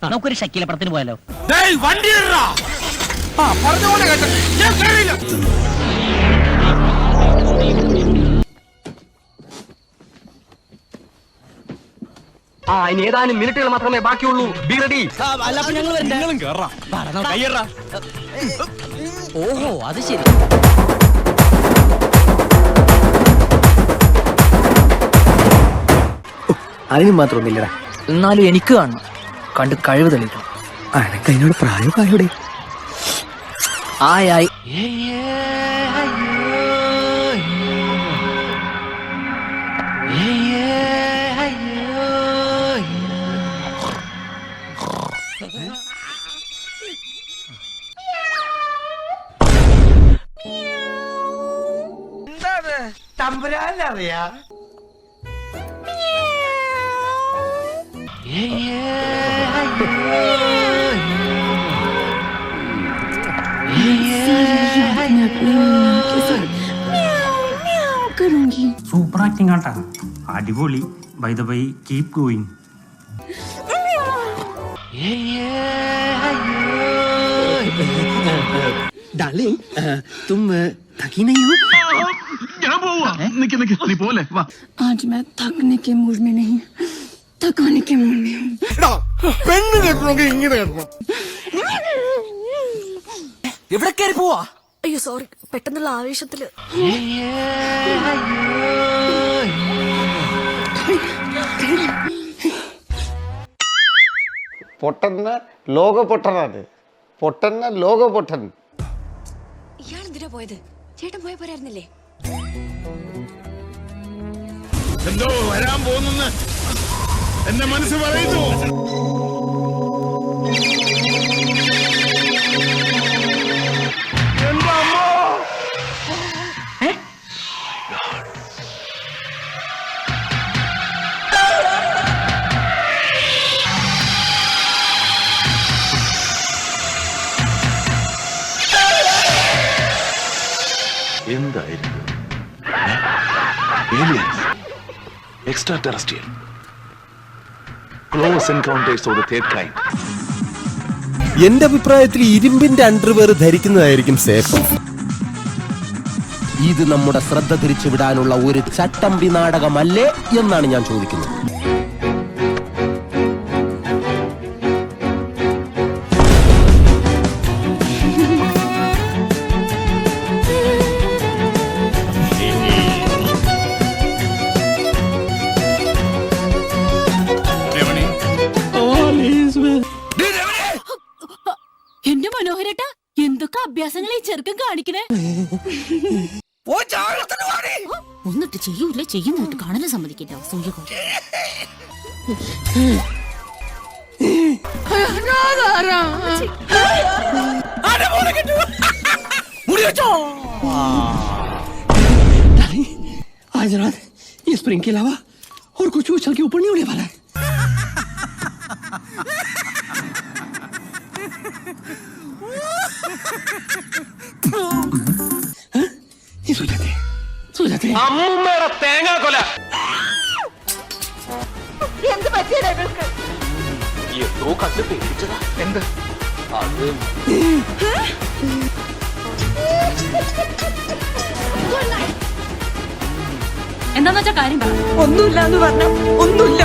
നമുക്കൊരു ഷക്കീലപ്പുറത്തിന് പോയാലോ? ഇനി ഏതാനും മിനിറ്റുകൾ മാത്രമേ ബാക്കിയുള്ളൂ. Be ready. ഓഹോ, അത് ശരി. അതിന് മാത്രമൊന്നുമില്ലടാ. എന്നാലും എനിക്ക് കാണണം, കണ്ട് കഴിവ് തെളിയിക്കണം. അനക്ക് അതിനോട് പ്രായമായോടെ ആയി. തമ്പുരാനറിയാ സൂപ്പർ ആക്ടിങ് ആട്ടാ, അടിപൊളി. By the by, keep going. Darling तुम थकी नहीं हो? आज मैं थकने के मूड में नहीं, थकाने के मूड में हूँ. എവിടെ കയറി പോവാ? അയ്യോ സോറി, പെട്ടെന്നുള്ള ആവേശത്തില്. പൊട്ടന്ന ലോക പൊട്ടനാണ്. പൊട്ടന്ന ലോക പൊട്ടൻ. ഇയാളെന്തിനാ പോയത്? ചേട്ടൻ പോയ പോരായിരുന്നില്ലേ? എന്തോ വരാൻ പോകുന്നെന്ന് എന്റെ മനസ്സ് പറയുന്നു. എന്തായിരിക്കും? Extra terrestrial close encounters of the third kind. എന്റെ അഭിപ്രായത്തിൽ ഇരുമ്പിന്റെ അണ്ടർവെയർ ധരിക്കുന്നതായിരിക്കും സേഫ്. ഇത് നമ്മുടെ ശ്രദ്ധ തിരിച്ചുവിടാനുള്ള ഒരു ചട്ടമ്പി നാടകമല്ലേ എന്നാണ് ഞാൻ ചോദിക്കുന്നത്. എന്റെ മനോഹരേട്ടാ, എന്തൊക്കെ അഭ്യാസങ്ങൾ ഈ ചെറുക്കൻ കാണിക്കണേ. ഒന്നിട്ട് ചെയ്യൂല, ചെയ്യുന്നിട്ട് കാണാനും സമ്മതിക്കില്ല. आज रात ये स्प्रिंग के अलावा और कुछ उछल के ऊपर नहीं होने वाला है. അമ്മൂമ്മയുടെ തേങ്ങാക്കൊല. എന്ത് പറ്റിയതാ ഇവൾക്ക്? എന്തോ കണ്ട് പേടിച്ചതാ. എന്ത് അത്? എന്താന്ന് വെച്ചാ കാര്യം പറ. ഒന്നുമില്ല എന്ന് പറഞ്ഞ ഒന്നുമില്ല.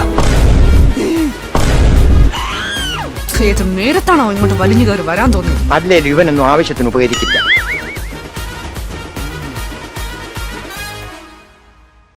നേരത്താണോ ഇങ്ങോട്ട് വലിഞ്ഞു കയറി വരാൻ തോന്നുന്നത്? അല്ലേ ഇവനൊന്നും ആവശ്യത്തിന് ഉപകരിക്കില്ല.